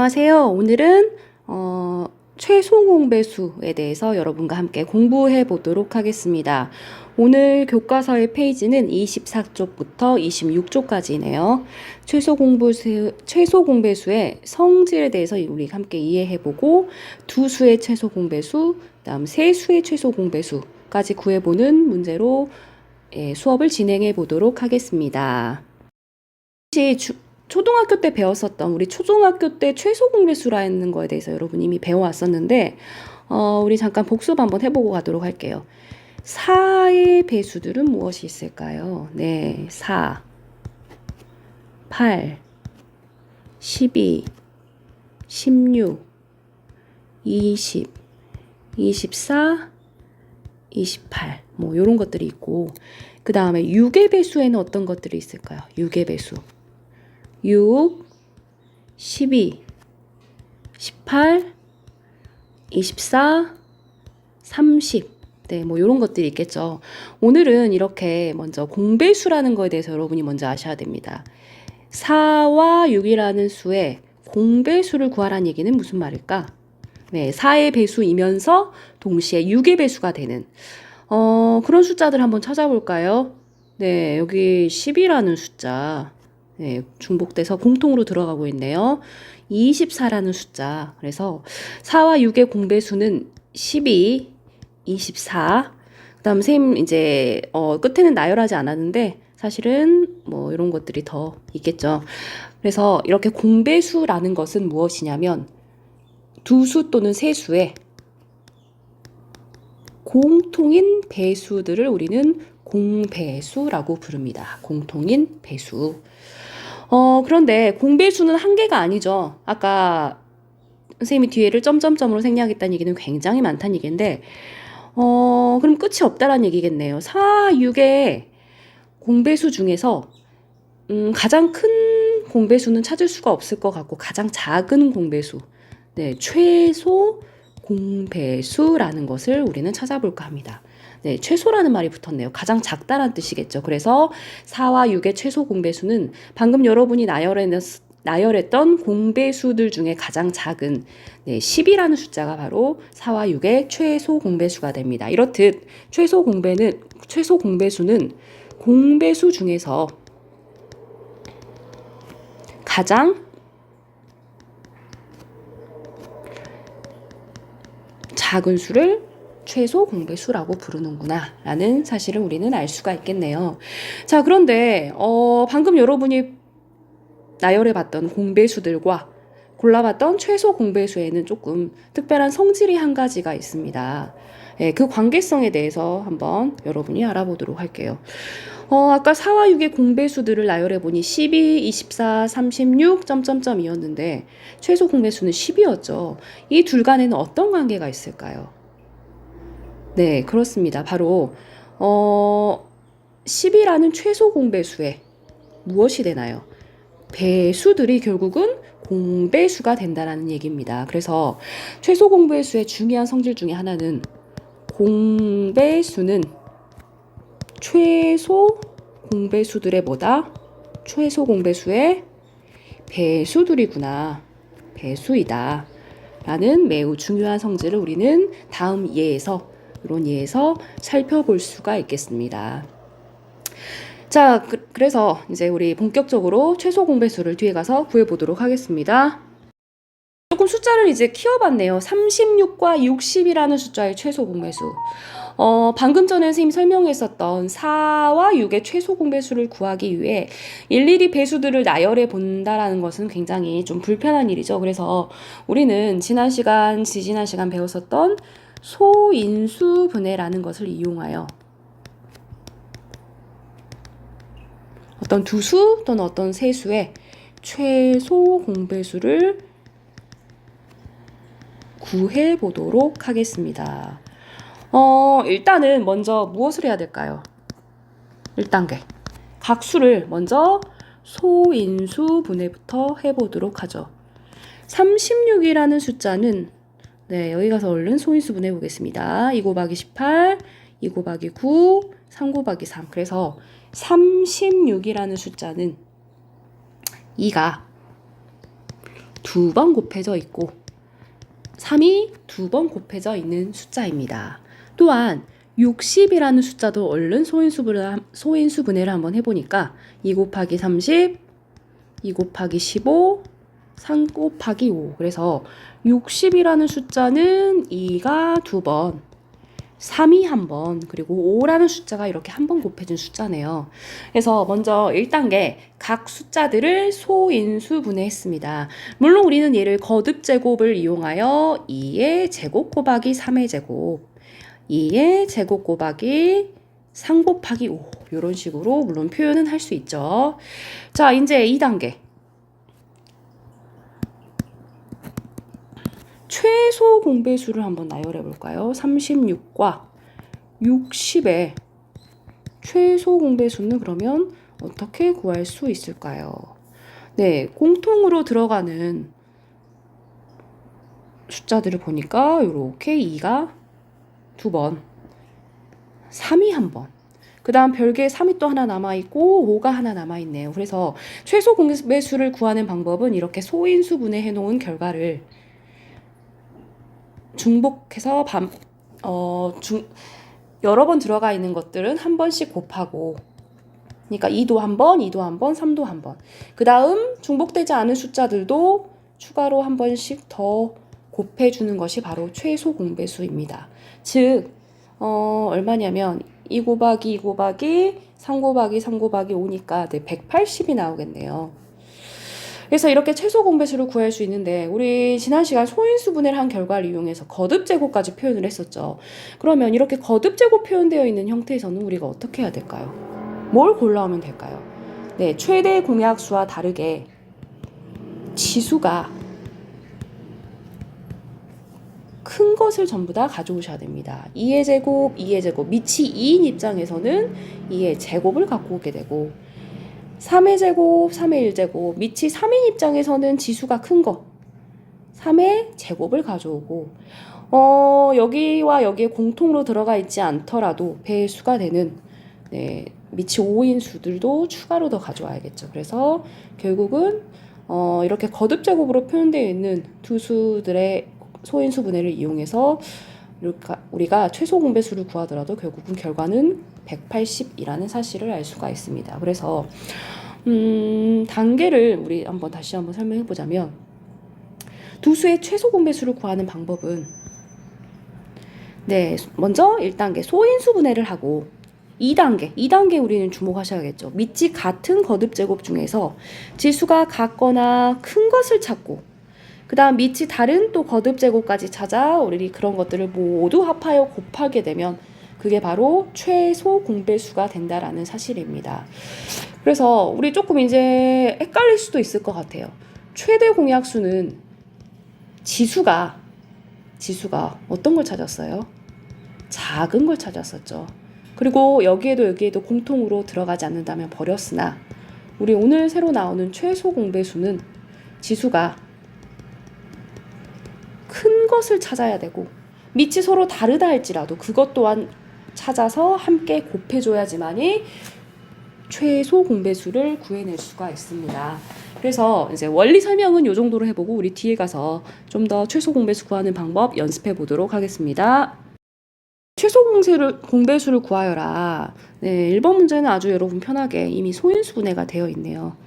안녕하세요. 오늘은 최소 공배수에 대해서 여러분과 함께 공부해 보도록 하겠습니다. 오늘 교과서의 페이지는 24쪽부터 26쪽까지네요. 최소 공배수의 성질에 대해서 우리 함께 이해해 보고 두 수의 최소 공배수, 그다음 세 수의 최소 공배수까지 구해보는 문제로 수업을 진행해 보도록 하겠습니다. 초등학교 때 배웠었던 우리 초등학교 때 최소 공배수라는 거에 대해서 여러분 이미 배워왔었는데 우리 잠깐 복습 한번 해보고 가도록 할게요. 4의 배수들은 무엇이 있을까요? 네, 4, 8, 12, 16, 20, 24, 28 뭐 이런 것들이 있고, 그 다음에 6의 배수에는 어떤 것들이 있을까요? 6의 배수 6, 12, 18, 24, 30 네, 뭐 이런 것들이 있겠죠. 오늘은 이렇게 먼저 공배수라는 거에 대해서 여러분이 먼저 아셔야 됩니다. 4와 6이라는 수의 공배수를 구하라는 얘기는 무슨 말일까? 네, 4의 배수이면서 동시에 6의 배수가 되는 그런 숫자들 한번 찾아볼까요? 네, 여기 10이라는 숫자 네, 중복돼서 공통으로 들어가고 있네요. 24라는 숫자. 그래서 4와 6의 공배수는 12, 24. 그다음 선생님 이제 끝에는 나열하지 않았는데 사실은 뭐 이런 것들이 더 있겠죠. 그래서 이렇게 공배수라는 것은 무엇이냐면 두 수 또는 세 수의 공통인 배수들을 우리는 공배수라고 부릅니다. 공통인 배수. 그런데 공배수는 한계가 아니죠. 아까 선생님이 뒤에를 점점점으로 생략했다는 얘기는 굉장히 많다는 얘기인데, 그럼 끝이 없다라는 얘기겠네요. 4, 6의 공배수 중에서 가장 큰 공배수는 찾을 수가 없을 것 같고, 가장 작은 공배수, 네, 최소 공배수라는 것을 우리는 찾아볼까 합니다. 네, 최소라는 말이 붙었네요. 가장 작다란 뜻이겠죠. 그래서 4와 6의 최소 공배수는 방금 여러분이 나열했던 공배수들 중에 가장 작은 10이라는 숫자가 바로 4와 6의 최소 공배수가 됩니다. 이렇듯 최소 공배수는 공배수 중에서 가장 작은 수를 최소 공배수라고 부르는구나 라는 사실을 우리는 알 수가 있겠네요. 자, 그런데 방금 여러분이 나열해봤던 공배수들과 골라봤던 최소 공배수에는 조금 특별한 성질이 한 가지가 있습니다. 네, 그 관계성에 대해서 한번 여러분이 알아보도록 할게요. 아까 4와 6의 공배수들을 나열해보니 12, 24, 36, 점점점이었는데 최소 공배수는 10이었죠. 이 둘 간에는 어떤 관계가 있을까요? 네, 그렇습니다. 바로 10이라는 최소 공배수에 무엇이 되나요? 배수들이 결국은 공배수가 된다는 얘기입니다. 그래서 최소 공배수의 중요한 성질 중에 하나는 공배수는 최소 공배수들의 뭐다? 최소 공배수의 배수들이구나. 배수이다. 라는 매우 중요한 성질을 우리는 다음 예에서, 이런 예에서 살펴볼 수가 있겠습니다. 자, 그래서 이제 우리 본격적으로 최소 공배수를 뒤에 가서 구해보도록 하겠습니다. 조금 숫자를 이제 키워봤네요. 36과 60이라는 숫자의 최소 공배수. 방금 전에 선생님이 설명했었던 4와 6의 최소 공배수를 구하기 위해 일일이 배수들을 나열해 본다라는 것은 굉장히 좀 불편한 일이죠. 그래서 우리는 지지난 시간 배웠었던 소인수 분해라는 것을 이용하여 어떤 두 수 또는 어떤 세 수의 최소 공배수를 구해 보도록 하겠습니다. 일단은 먼저 무엇을 해야 될까요? 1단계. 각 수를 먼저 소인수 분해부터 해보도록 하죠. 36이라는 숫자는 여기 가서 얼른 소인수 분해 보겠습니다. 2 곱하기 18, 2 곱하기 9, 3 곱하기 3. 그래서 36이라는 숫자는 2가 2번 곱해져 있고 3이 2번 곱해져 있는 숫자입니다. 또한 60이라는 숫자도 얼른 소인수분해를 한번 해보니까 2 곱하기 30, 2 곱하기 15, 3 곱하기 5. 그래서 60이라는 숫자는 2가 2번, 3이 1번, 그리고 5라는 숫자가 이렇게 한 번 곱해진 숫자네요. 그래서 먼저 1단계 각 숫자들을 소인수분해했습니다. 물론 우리는 얘를 거듭제곱을 이용하여 2의 제곱 곱하기 3의 제곱, 2의 제곱 곱하기 3 곱하기 5 이런 식으로 물론 표현은 할 수 있죠. 자, 이제 2단계 최소 공배수를 한번 나열해 볼까요? 36과 60의 최소 공배수는 그러면 어떻게 구할 수 있을까요? 네, 공통으로 들어가는 숫자들을 보니까 이렇게 2가 2번, 3이 1번, 그 다음 별개의 3이 또 하나 남아있고 5가 하나 남아있네요. 그래서 최소 공배수를 구하는 방법은 이렇게 소인수분해 해놓은 결과를 중복해서 여러 번 들어가 있는 것들은 한 번씩 곱하고, 그러니까 2도 한 번, 2도 한 번, 3도 한 번. 그 다음 중복되지 않은 숫자들도 추가로 한 번씩 더 곱해주는 것이 바로 최소 공배수입니다. 즉 얼마냐면 2 곱하기 2 곱하기 3 곱하기 3 곱하기 5니까 180이 나오겠네요. 그래서 이렇게 최소 공배수를 구할 수 있는데 우리 지난 시간 소인수분해를 한 결과를 이용해서 거듭제곱까지 표현을 했었죠. 그러면 이렇게 거듭제곱 표현되어 있는 형태에서는 우리가 어떻게 해야 될까요? 뭘 골라오면 될까요? 네, 최대 공약수와 다르게 지수가 큰 것을 전부 다 가져오셔야 됩니다. 2의 제곱, 2의 제곱, 밑이 2인 입장에서는 2의 제곱을 갖고 오게 되고 3의 제곱, 3의 1제곱, 밑이 3인 입장에서는 지수가 큰 거 3의 제곱을 가져오고 여기와 여기에 공통으로 들어가 있지 않더라도 배수가 되는 밑이 5인 수들도 추가로 더 가져와야겠죠. 그래서 결국은 이렇게 거듭제곱으로 표현되어 있는 두 수들의 소인수 분해를 이용해서 우리가 최소 공배수를 구하더라도 결국은 결과는 180이라는 사실을 알 수가 있습니다. 그래서 단계를 우리 다시 한번 설명해 보자면 두 수의 최소 공배수를 구하는 방법은 먼저 1단계 소인수 분해를 하고 2단계 우리는 주목하셔야겠죠. 밑이 같은 거듭제곱 중에서 지수가 같거나 큰 것을 찾고 그 다음 밑이 다른 또 거듭제곱까지 찾아 우리 그런 것들을 모두 합하여 곱하게 되면 그게 바로 최소 공배수가 된다라는 사실입니다. 그래서 우리 조금 이제 헷갈릴 수도 있을 것 같아요. 최대 공약수는 지수가 어떤 걸 찾았어요? 작은 걸 찾았었죠. 그리고 여기에도 공통으로 들어가지 않는다면 버렸으나 우리 오늘 새로 나오는 최소 공배수는 지수가 큰 것을 찾아야 되고 밑이 서로 다르다 할지라도 그것 또한 찾아서 함께 곱해줘야지만이 최소 공배수를 구해낼 수가 있습니다. 그래서 이제 원리 설명은 이 정도로 해보고 우리 뒤에 가서 좀 더 최소 공배수 구하는 방법 연습해 보도록 하겠습니다. 최소 공배수를 구하여라. 1번 문제는 아주 여러분 편하게 이미 소인수분해가 되어 있네요.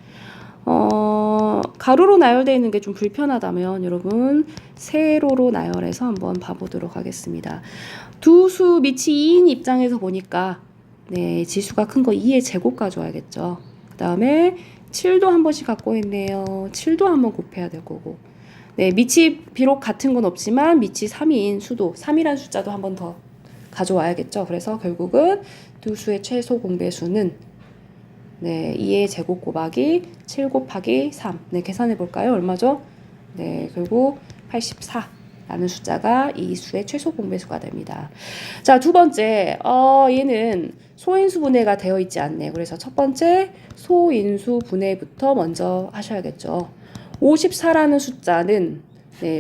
가로로 나열되어 있는 게 좀 불편하다면 여러분 세로로 나열해서 한번 봐보도록 하겠습니다. 두 수 밑이 2인 입장에서 보니까 지수가 큰 거 2의 제곱 가져와야겠죠. 그 다음에 7도 한 번씩 갖고 있네요. 7도 한번 곱해야 될 거고 밑이 비록 같은 건 없지만 밑이 3인 수도 3이라는 숫자도 한 번 더 가져와야겠죠. 그래서 결국은 두 수의 최소 공배수는 2의 제곱 곱하기 7 곱하기 3 계산해 볼까요? 얼마죠? 결국 84라는 숫자가 이 수의 최소 공배수가 됩니다. 자, 두 번째 얘는 소인수 분해가 되어 있지 않네요. 그래서 첫 번째 소인수 분해부터 먼저 하셔야겠죠. 54라는 숫자는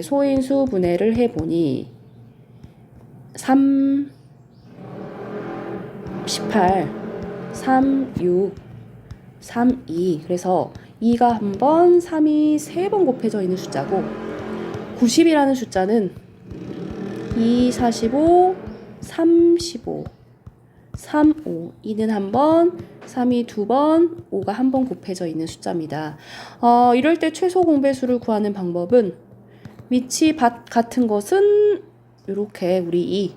소인수 분해를 해보니 3, 18, 3, 6 3, 2 그래서 2가 한 번, 3이 3번 곱해져 있는 숫자고 90이라는 숫자는 2, 45, 35, 3, 5. 2는 한 번, 3이 두 번, 5가 한 번 곱해져 있는 숫자입니다. 이럴 때 최소 공배수를 구하는 방법은 밑이 같은 것은 이렇게 우리 2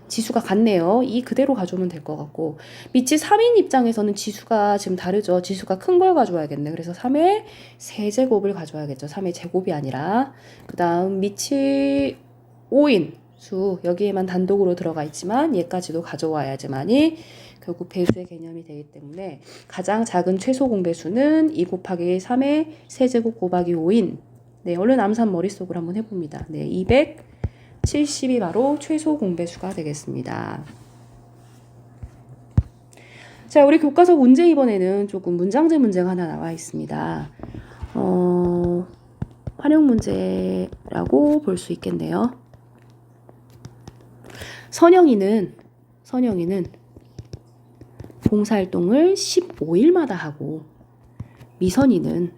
지수가 같네요. 2 그대로 가져오면 될 것 같고 밑이 3인 입장에서는 지수가 지금 다르죠. 지수가 큰 걸 가져와야겠네. 그래서 3의 세제곱을 가져와야겠죠. 3의 제곱이 아니라 그 다음 밑이 5인 수 여기에만 단독으로 들어가 있지만 얘까지도 가져와야지만이 결국 배수의 개념이 되기 때문에 가장 작은 최소 공배수는 2 곱하기 3의 세제곱 곱하기 5인 네, 얼른 암산 머릿속으로 한번 해봅니다. 네, 270이 바로 최소 공배수가 되겠습니다. 자, 우리 교과서 문제 이번에는 조금 문장제 문제가 하나 나와 있습니다. 활용 문제라고 볼 수 있겠네요. 선영이는 봉사활동을 15일마다 하고 미선이는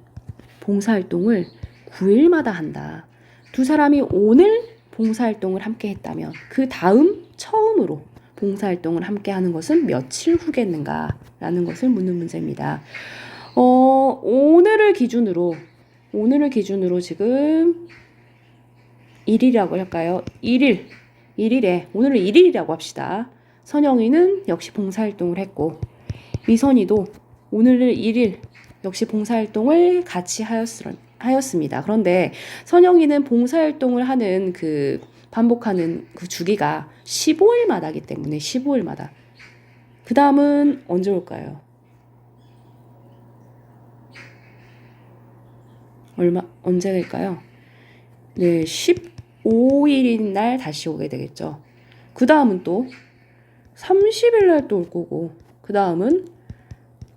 봉사활동을 9일마다 한다. 두 사람이 오늘 봉사활동을 함께 했다면 그 다음 처음으로 봉사활동을 함께 하는 것은 며칠 후겠는가 라는 것을 묻는 문제입니다. 오늘을 기준으로 지금 1일이라고 할까요? 1일에 오늘은 1일이라고 합시다. 선영이는 역시 봉사활동을 했고 미선이도 오늘을 1일 역시 봉사활동을 같이 하였습니다. 그런데 선영이는 봉사활동을 하는 반복하는 그 주기가 15일마다이기 때문에 15일마다. 그 다음은 언제 올까요? 언제 될까요? 네, 15일인 날 다시 오게 되겠죠. 그 다음은 또 30일 날 또 올 거고, 그 다음은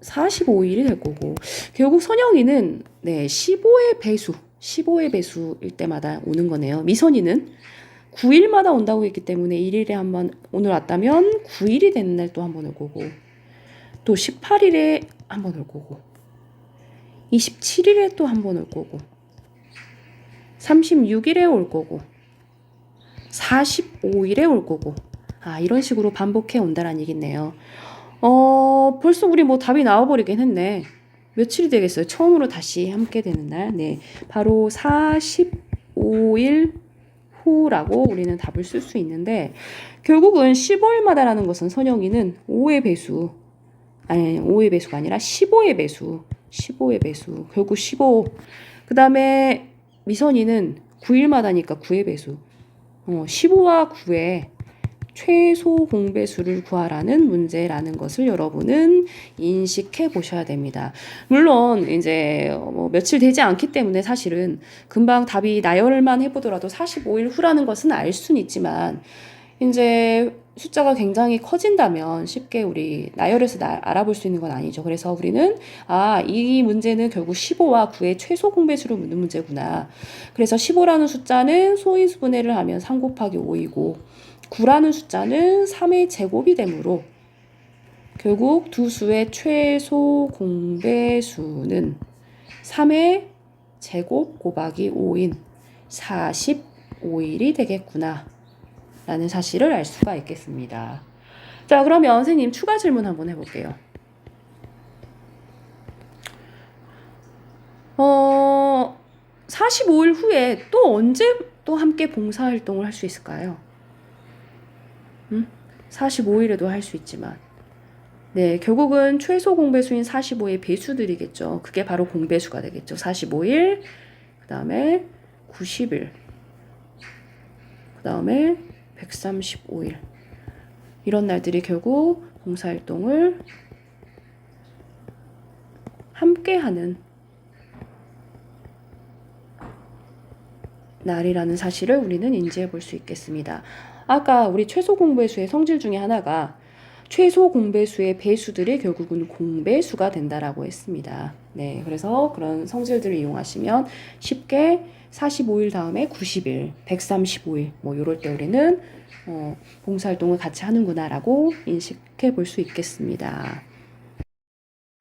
45일이 될 거고, 결국 선영이는 15의 배수일 때마다 오는 거네요. 미선이는 9일마다 온다고 했기 때문에 1일에 한 번 오늘 왔다면 9일이 되는 날 또 한 번 올 거고, 또 18일에 한 번 올 거고, 27일에 또 한 번 올 거고, 36일에 올 거고, 45일에 올 거고, 이런 식으로 반복해 온다라는 얘기네요. 벌써 우리 답이 나와버리긴 했네. 며칠이 되겠어요? 처음으로 다시 함께 되는 날. 네. 바로 45일 후라고 우리는 답을 쓸 수 있는데, 결국은 15일마다라는 것은 선영이는 5의 배수, 5의 배수가 아니라 15의 배수. 결국 15. 그 다음에 미선이는 9일마다니까 9의 배수. 15와 9의 최소 공배수를 구하라는 문제라는 것을 여러분은 인식해 보셔야 됩니다. 물론 이제 며칠 되지 않기 때문에 사실은 금방 답이 나열만 해보더라도 45일 후라는 것은 알 수는 있지만 이제 숫자가 굉장히 커진다면 쉽게 우리 나열해서 알아볼 수 있는 건 아니죠. 그래서 우리는 이 문제는 결국 15와 9의 최소 공배수를 묻는 문제구나. 그래서 15라는 숫자는 소인수분해를 하면 3 곱하기 5이고 9라는 숫자는 3의 제곱이 되므로 결국 두 수의 최소 공배수는 3의 제곱 곱하기 5인 45일이 되겠구나 라는 사실을 알 수가 있겠습니다. 자, 그러면 선생님 추가 질문 한번 해볼게요. 45일 후에 또 언제 또 함께 봉사활동을 할 수 있을까요? 45일에도 할 수 있지만 네, 결국은 최소 공배수인 45의 배수들이겠죠. 그게 바로 공배수가 되겠죠. 45일, 그 다음에 90일, 그 다음에 135일. 이런 날들이 결국 봉사활동을 함께하는 날이라는 사실을 우리는 인지해 볼 수 있겠습니다. 아까 우리 최소 공배수의 성질 중에 하나가 최소 공배수의 배수들이 결국은 공배수가 된다라고 했습니다. 네, 그래서 그런 성질들을 이용하시면 쉽게 45일 다음에 90일, 135일 이럴 때 우리는 봉사활동을 같이 하는구나라고 인식해 볼 수 있겠습니다.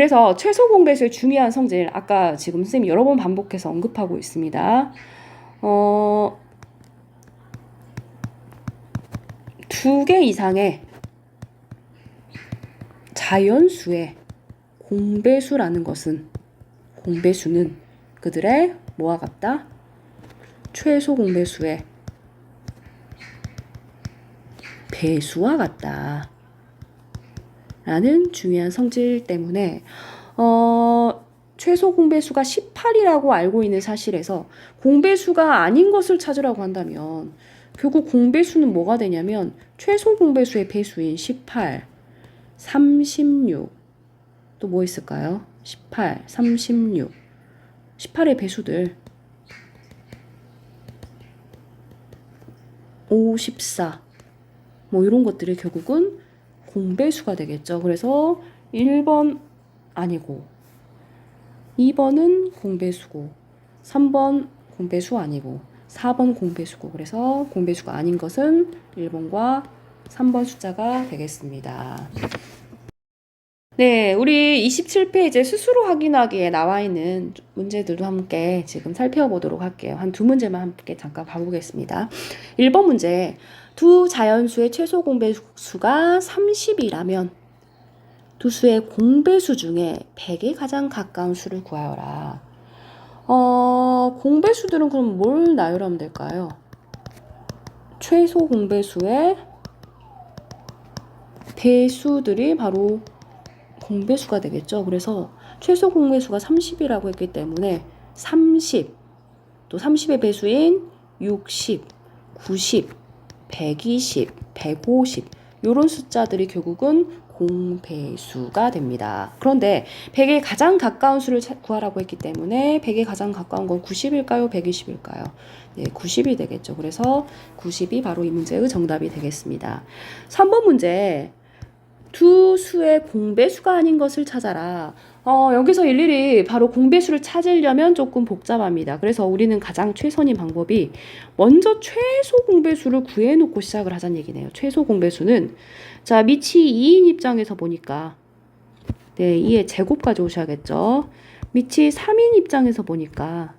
그래서 최소 공배수의 중요한 성질, 아까 지금 선생님이 여러 번 반복해서 언급하고 있습니다. 두 개 이상의 자연수의 공배수라는 것은, 공배수는 그들의 뭐와 같다? 최소 공배수의 배수와 같다 라는 중요한 성질 때문에 최소 공배수가 18이라고 알고 있는 사실에서 공배수가 아닌 것을 찾으라고 한다면 결국 공배수는 뭐가 되냐면 최소 공배수의 배수인 18, 36, 또 뭐 있을까요? 18, 36, 18의 배수들 54, 뭐 이런 것들이 결국은 공배수가 되겠죠. 그래서 1번 아니고 2번은 공배수고 3번 공배수 아니고 4번 공배수고, 그래서 공배수가 아닌 것은 1번과 3번 숫자가 되겠습니다. 네, 우리 27페이지 스스로 확인하기에 나와 있는 문제들도 함께 지금 살펴보도록 할게요. 한 두 문제만 함께 잠깐 가보겠습니다. 1번 문제. 두 자연수의 최소 공배수가 30이라면 두 수의 공배수 중에 100에 가장 가까운 수를 구하여라. 공배수들은 그럼 뭘 나열하면 될까요? 최소 공배수의 배수들이 바로 공배수가 되겠죠. 그래서 최소 공배수가 30이라고 했기 때문에 30, 또 30의 배수인 60, 90, 120, 150 이런 숫자들이 결국은 공배수가 됩니다. 그런데 100에 가장 가까운 수를 구하라고 했기 때문에 100에 가장 가까운 건 90일까요? 120일까요? 네, 90이 되겠죠. 그래서 90이 바로 이 문제의 정답이 되겠습니다. 3번 문제. 두 수의 공배수가 아닌 것을 찾아라. 여기서 일일이 바로 공배수를 찾으려면 조금 복잡합니다. 그래서 우리는 가장 최선인 방법이 먼저 최소 공배수를 구해놓고 시작을 하자는 얘기네요. 최소 공배수는 자, 밑이 2인 입장에서 보니까 네, 2의 제곱 가져오셔야겠죠. 밑이 3인 입장에서 보니까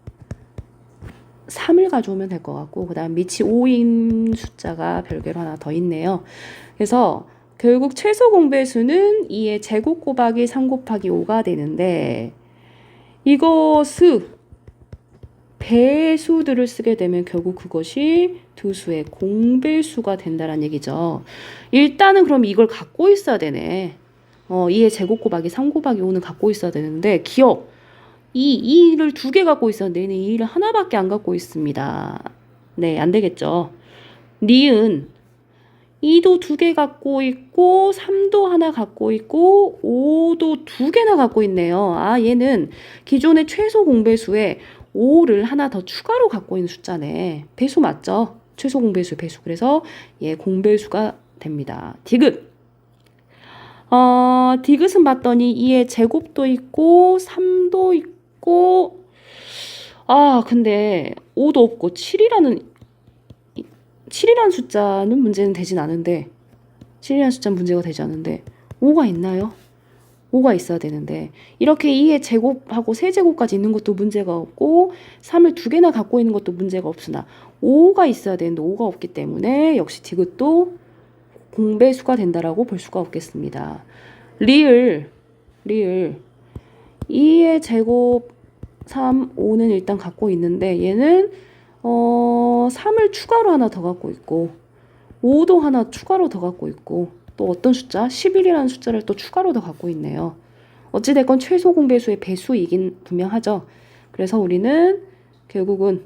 3을 가져오면 될 것 같고, 그 다음 밑이 5인 숫자가 별개로 하나 더 있네요. 그래서 결국 최소 공배수는 2의 제곱 곱하기 3 곱하기 5가 되는데, 이것을 배수들을 쓰게 되면 결국 그것이 두 수의 공배수가 된다는 얘기죠. 일단은 그럼 이걸 갖고 있어야 되네. 2의 제곱 곱하기 3 곱하기 5는 갖고 있어야 되는데, 기억. 2를 두 개 갖고 있었는데 얘는 2를 하나밖에 안 갖고 있습니다. 네, 안 되겠죠. 니은 2도 두 개 갖고 있고 3도 하나 갖고 있고 5도 두 개나 갖고 있네요. 아, 얘는 기존의 최소 공배수에 5를 하나 더 추가로 갖고 있는 숫자네. 배수 맞죠? 최소 공배수의 배수. 그래서 얘 공배수가 됩니다. 디귿. 디귿은 봤더니 2의 제곱도 있고 3도 있고, 근데 5도 없고 7이라는 숫자는 문제는 되진 않은데, 7이라는 숫자는 문제가 되지 않는데 5가 있나요? 5가 있어야 되는데, 이렇게 2의 제곱하고 세제곱까지 있는 것도 문제가 없고 3을 두 개나 갖고 있는 것도 문제가 없으나 5가 있어야 되는데 5가 없기 때문에 역시 디귿도 공배수가 된다라고 볼 수가 없겠습니다. 리을 2의 제곱 3, 5는 일단 갖고 있는데 얘는 3을 추가로 하나 더 갖고 있고 5도 하나 추가로 더 갖고 있고 또 어떤 숫자? 11이라는 숫자를 또 추가로 더 갖고 있네요. 어찌됐건 최소 공배수의 배수이긴 분명하죠. 그래서 우리는 결국은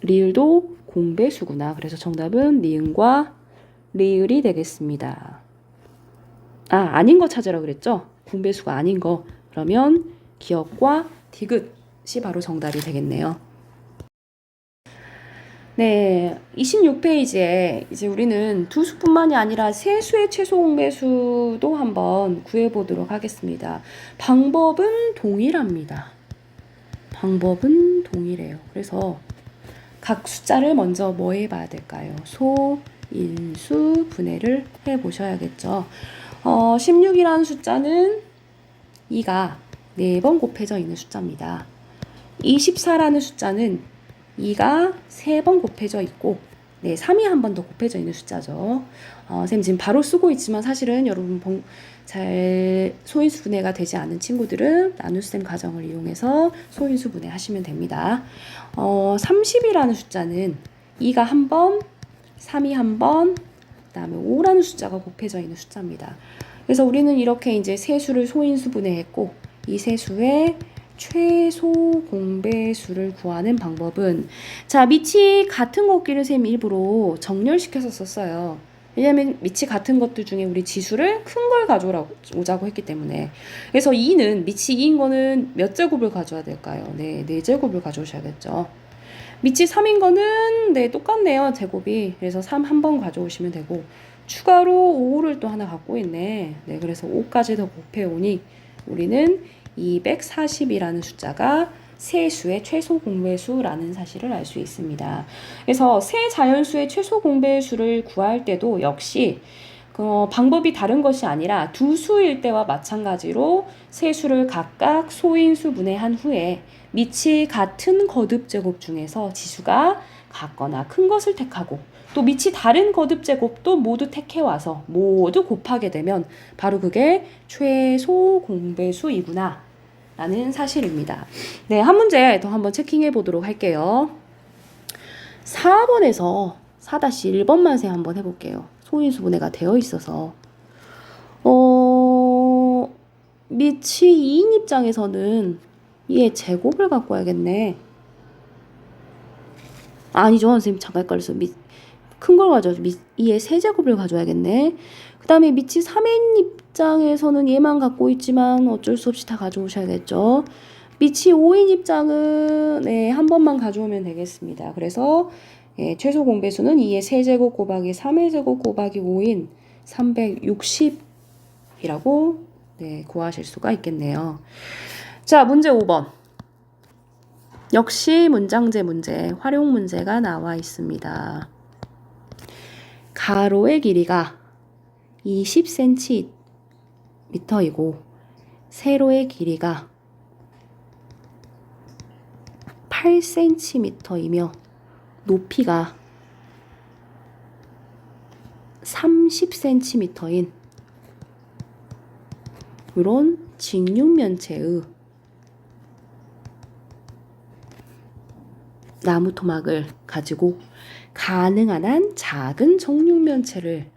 리을도 공배수구나. 그래서 정답은 니은과 리을이 되겠습니다. 아닌 거 찾으라 그랬죠? 공배수가 아닌 거. 그러면 기억과 디귿이 바로 정답이 되겠네요. 네, 26페이지에 이제 우리는 두 수뿐만이 아니라 세 수의 최소 공배수도 한번 구해보도록 하겠습니다. 방법은 동일합니다. 방법은 동일해요. 그래서 각 숫자를 먼저 뭐 해봐야 될까요? 소, 인수, 분해를 해보셔야겠죠. 16이라는 숫자는 2가 4번 곱해져 있는 숫자입니다. 24라는 숫자는 2가 3번 곱해져 있고 3이 한 번 더 곱해져 있는 숫자죠. 쌤 지금 바로 쓰고 있지만 사실은 여러분 잘 소인수 분해가 되지 않은 친구들은 나눗셈 과정을 이용해서 소인수 분해 하시면 됩니다. 30이라는 숫자는 2가 한 번, 3이 한 번, 그 다음에 5라는 숫자가 곱해져 있는 숫자입니다. 그래서 우리는 이렇게 이제 세 수를 소인수 분해했고 이 세 수의 최소 공배수를 구하는 방법은 자 밑이 같은 것끼리 쌤 일부러 정렬시켜서 썼어요. 왜냐하면 밑이 같은 것들 중에 우리 지수를 큰 걸 가져오자고 했기 때문에. 그래서 2는 밑이 2인 거는 몇 제곱을 가져야 될까요? 네, 4제곱을 가져오셔야겠죠. 밑이 3인 거는 네 똑같네요, 제곱이. 그래서 3 한 번 가져오시면 되고 추가로 5를 또 하나 갖고 있네. 네, 그래서 5까지 더 곱해오니 우리는 240이라는 숫자가 세 수의 최소 공배수라는 사실을 알 수 있습니다. 그래서 세 자연수의 최소 공배수를 구할 때도 역시 방법이 다른 것이 아니라 두 수일 때와 마찬가지로 세 수를 각각 소인수 분해한 후에 밑이 같은 거듭 제곱 중에서 지수가 같거나 큰 것을 택하고 또 밑이 다른 거듭 제곱도 모두 택해와서 모두 곱하게 되면 바로 그게 최소 공배수이구나 라는 사실입니다. 네, 한 문제 더 한번 체킹해 보도록 할게요. 4번에서 4-1번만 생 한번 해볼게요. 소인수 분해가 되어 있어서 밑이 2인 입장에서는 얘 제곱을 갖고 와야겠네. 아니죠, 선생님 잠깐 헷갈렸어. 큰 걸 가져와. 얘 세제곱을 가져와야겠네. 그 다음에 밑이 3인 입장에서는 얘만 갖고 있지만 어쩔 수 없이 다 가져오셔야겠죠. 밑이 5인 입장은 네, 한 번만 가져오면 되겠습니다. 그래서 최소 공배수는 2의 세제곱 곱하기 3의 제곱 곱하기 5인 360이라고 구하실 수가 있겠네요. 자, 문제 5번. 역시 문장제 문제, 활용 문제가 나와 있습니다. 가로의 길이가 20cm이고 세로의 길이가 8cm이며 높이가 30cm인 이런 직육면체의 나무 토막을 가지고 가능한 한 작은 정육면체를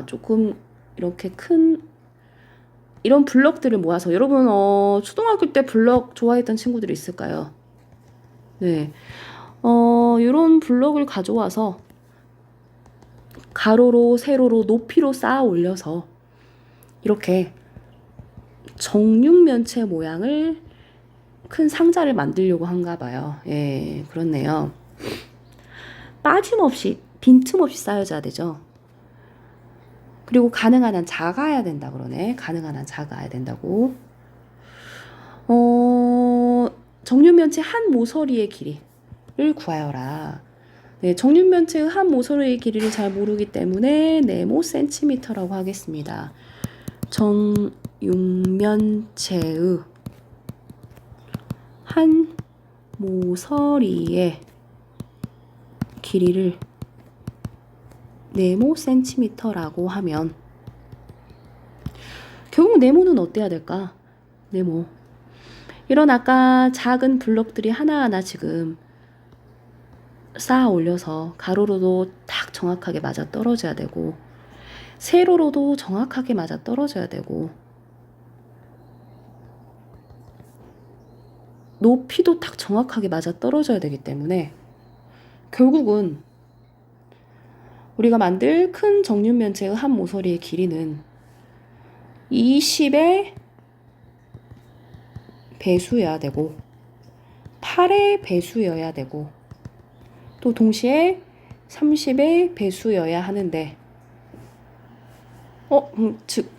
조금 이렇게 큰 이런 블럭들을 모아서 여러분 초등학교 때 블럭 좋아했던 친구들이 있을까요? 네, 이런 블럭을 가져와서 가로로 세로로 높이로 쌓아 올려서 이렇게 정육면체 모양을 큰 상자를 만들려고 한가 봐요. 예, 그렇네요. 빠짐없이 빈틈없이 쌓여져야 되죠. 그리고 가능한 한 작아야 된다 그러네. 가능한 한 작아야 된다고. 정육면체 한 모서리의 길이를 구하여라. 네, 정육면체의 한 모서리의 길이를 잘 모르기 때문에 네모 센티미터라고 하겠습니다. 정육면체의 한 모서리의 길이를 네모 센티미터라고 하면 결국 네모는 어때야 될까? 네모. 이런 아까 작은 블럭들이 하나하나 지금 쌓아 올려서 가로로도 딱 정확하게 맞아 떨어져야 되고 세로로도 정확하게 맞아 떨어져야 되고 높이도 딱 정확하게 맞아 떨어져야 되기 때문에 결국은 우리가 만들 큰 정육면체의 한 모서리의 길이는 20의 배수여야 되고 8의 배수여야 되고 또 동시에 30의 배수여야 하는데 즉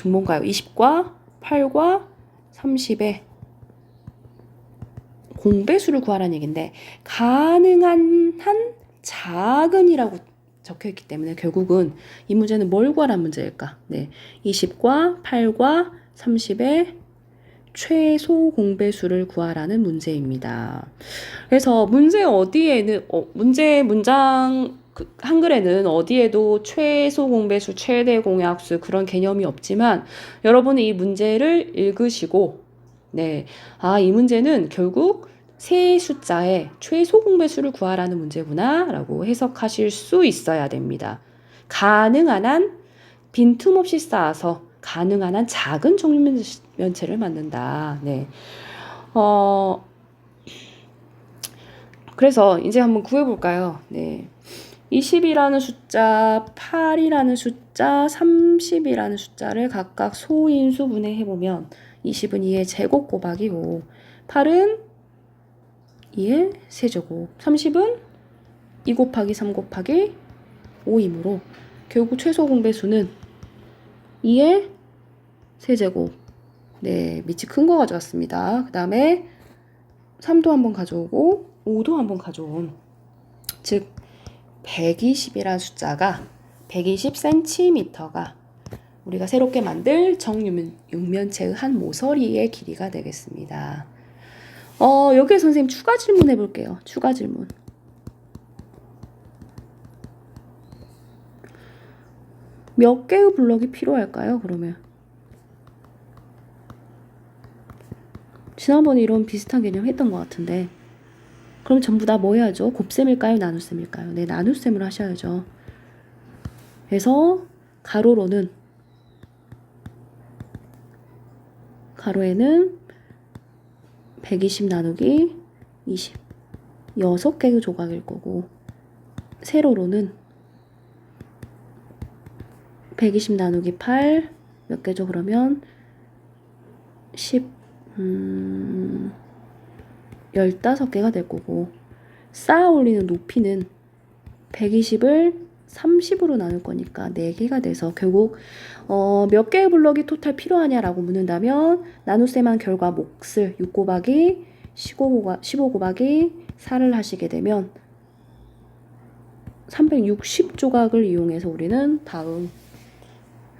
뭔가요? 20과 8과 30의 공배수를 구하라는 얘기인데 가능한 한 작은이라고 적혀있기 때문에 결국은 이 문제는 뭘 구하라는 문제일까? 네, 20과 8과 30의 최소 공배수를 구하라는 문제입니다. 그래서 문제 어디에는 문제 문장 한글에는 어디에도 최소 공배수, 최대 공약수 그런 개념이 없지만 여러분이 이 문제를 읽으시고 네, 이 문제는 결국 세 숫자의 최소 공배수를 구하라는 문제구나 라고 해석하실 수 있어야 됩니다. 가능한 한 빈틈없이 쌓아서 가능한 한 작은 정육면체를 만든다. 네. 그래서 이제 한번 구해볼까요? 네. 20이라는 숫자, 8이라는 숫자, 30이라는 숫자를 각각 소인수 분해해보면 20은 2의 제곱 곱하기 5, 8은 2의 세제곱, 30은 2 곱하기 3 곱하기 5이므로 결국 최소 공배수는 2의 세제곱. 네, 밑이 큰 거 가져왔습니다. 그 다음에 3도 한번 가져오고 5도 한번 가져온. 즉 120이라는 숫자가 120cm가 우리가 새롭게 만들 정육면체의 한 모서리의 길이가 되겠습니다. 여기에 선생님 추가 질문 해볼게요. 추가 질문. 몇 개의 블럭이 필요할까요? 그러면 지난번에 이런 비슷한 개념 했던 것 같은데 그럼 전부 다 뭐 해야죠? 곱셈일까요? 나눗셈일까요? 네, 나눗셈을 하셔야죠. 그래서 가로에는 120 나누기 20 6개의 조각일 거고 세로로는 120 나누기 8 몇 개죠? 그러면 15개가 될 거고 쌓아 올리는 높이는 120을 30으로 나눌 거니까 4개가 돼서 결국 몇 개의 블럭이 토탈 필요하냐라고 묻는다면 나눗셈한 결과 몫을 6 곱하기 15 곱하기 4를 하시게 되면 360조각을 이용해서 우리는 다음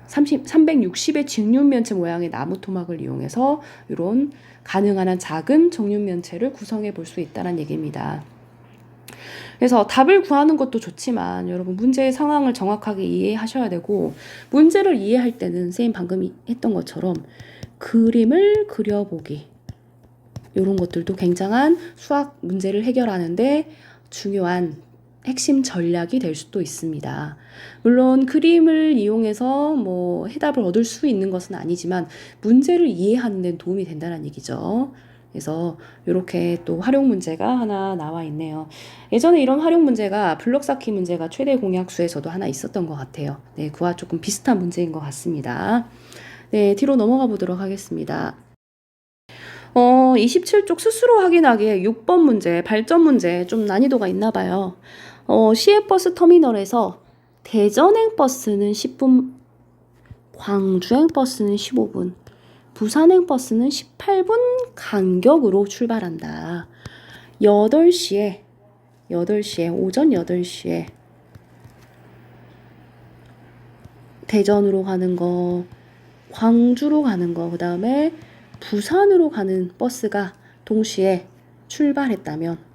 360의 직육면체 모양의 나무 토막을 이용해서 이런 가능한 한 작은 정육면체를 구성해 볼 수 있다는 얘기입니다. 그래서 답을 구하는 것도 좋지만 여러분 문제의 상황을 정확하게 이해하셔야 되고 문제를 이해할 때는 선생님 방금 했던 것처럼 그림을 그려보기 이런 것들도 굉장한 수학 문제를 해결하는데 중요한 핵심 전략이 될 수도 있습니다. 물론 그림을 이용해서 뭐 해답을 얻을 수 있는 것은 아니지만 문제를 이해하는 데 도움이 된다는 얘기죠. 그래서 이렇게 또 활용 문제가 하나 나와 있네요. 예전에 이런 활용 문제가 블록 쌓기 문제가 최대 공약수에서도 하나 있었던 것 같아요. 네, 그와 조금 비슷한 문제인 것 같습니다. 네, 뒤로 넘어가 보도록 하겠습니다. 27쪽 스스로 확인하기에 6번 문제, 발전 문제 좀 난이도가 있나 봐요. 시외버스 터미널에서 대전행 버스는 10분, 광주행 버스는 15분, 부산행 버스는 18분 간격으로 출발한다. 8시에 오전 8시에 대전으로 가는 거, 광주로 가는 거, 그 다음에 부산으로 가는 버스가 동시에 출발했다면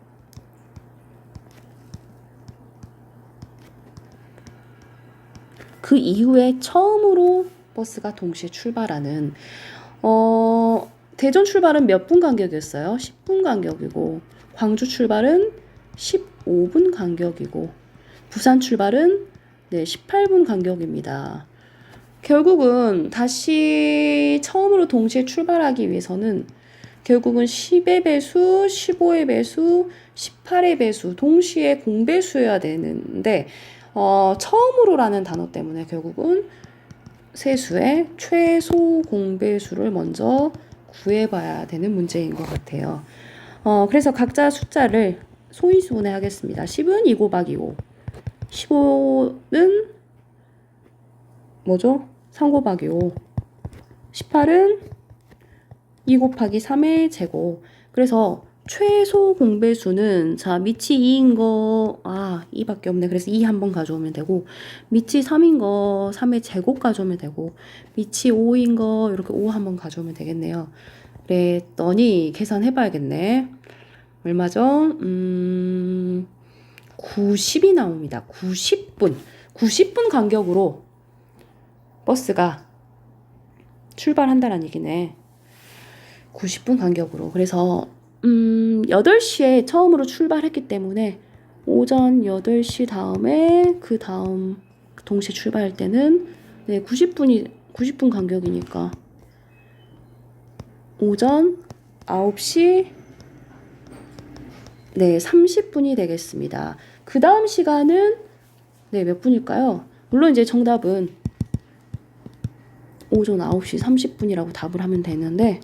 그 이후에 처음으로 버스가 동시에 출발하는 대전 출발은 몇 분 간격이었어요? 10분 간격이고 광주 출발은 15분 간격이고 부산 출발은 18분 간격입니다. 결국은 다시 처음으로 동시에 출발하기 위해서는 결국은 10의 배수, 15의 배수, 18의 배수 동시에 공배수여야 되는데 처음으로라는 단어 때문에 결국은 세수의 최소 공배수를 먼저 구해봐야 되는 문제인 것 같아요. 그래서 각자 숫자를 소인수 분해하겠습니다. 10은 2 곱하기 5, 15는 뭐죠? 3 곱하기 5, 18은 2 곱하기 3의 제곱. 그래서 최소 공배수는 자 밑이 2인 거 2밖에 없네. 그래서 2 한번 가져오면 되고 밑이 3인 거 3의 제곱 가져오면 되고 밑이 5인 거 이렇게 5 한번 가져오면 되겠네요. 그랬더니 계산해 봐야겠네. 얼마죠? 90이 나옵니다. 90분. 90분 간격으로 버스가 출발한다는 얘기네. 90분 간격으로. 그래서 8시에 처음으로 출발했기 때문에 오전 8시 다음에 그 다음 동시에 출발할 때는 90분 간격이니까 오전 9시 30분이 되겠습니다. 그 다음 시간은 몇 분일까요? 물론 이제 정답은 오전 9시 30분이라고 답을 하면 되는데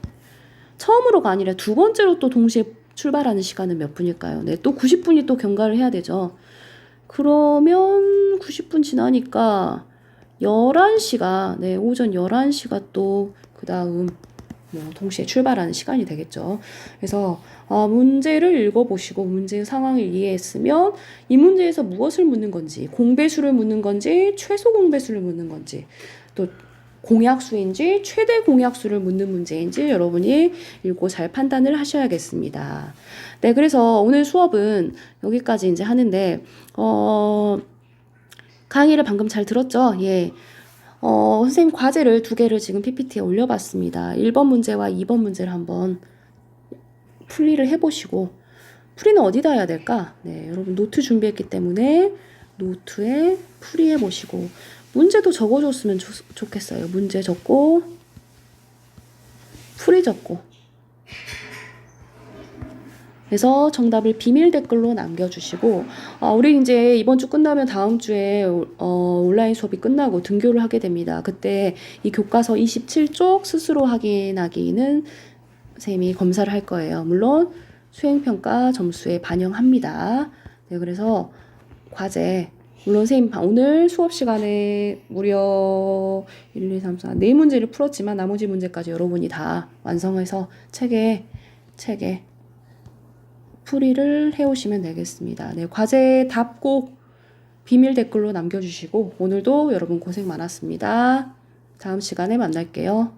처음으로가 아니라 두 번째로 또 동시에 출발하는 시간은 몇 분일까요? 또 90분이 또 경과를 해야 되죠. 그러면 90분 지나니까 11시가 오전 11시가 또 그 다음 동시에 출발하는 시간이 되겠죠. 그래서 문제를 읽어보시고 문제의 상황을 이해했으면 이 문제에서 무엇을 묻는 건지, 공배수를 묻는 건지, 최소 공배수를 묻는 건지, 또 공약수인지 최대 공약수를 묻는 문제인지 여러분이 읽고 잘 판단을 하셔야겠습니다. 그래서 오늘 수업은 여기까지 이제 하는데 강의를 방금 잘 들었죠? 예. 선생님 과제를 2개를 지금 PPT에 올려봤습니다. 1번 문제와 2번 문제를 한번 풀이를 해보시고 풀이는 어디다 해야 될까? 여러분 노트 준비했기 때문에 노트에 풀이해보시고 문제도 적어줬으면 좋겠어요. 문제 적고 풀이 적고 그래서 정답을 비밀 댓글로 남겨주시고 우리 이제 이번 주 끝나면 다음 주에 온라인 수업이 끝나고 등교를 하게 됩니다. 그때 이 교과서 27쪽 스스로 확인하기는 선생님이 검사를 할 거예요. 물론 수행평가 점수에 반영합니다. 그래서 과제 물론 선생님 오늘 수업 시간에 무려 1, 2, 3, 4, 4문제를 풀었지만 나머지 문제까지 여러분이 다 완성해서 책에 풀이를 해오시면 되겠습니다. 과제 답 꼭 비밀 댓글로 남겨주시고 오늘도 여러분 고생 많았습니다. 다음 시간에 만날게요.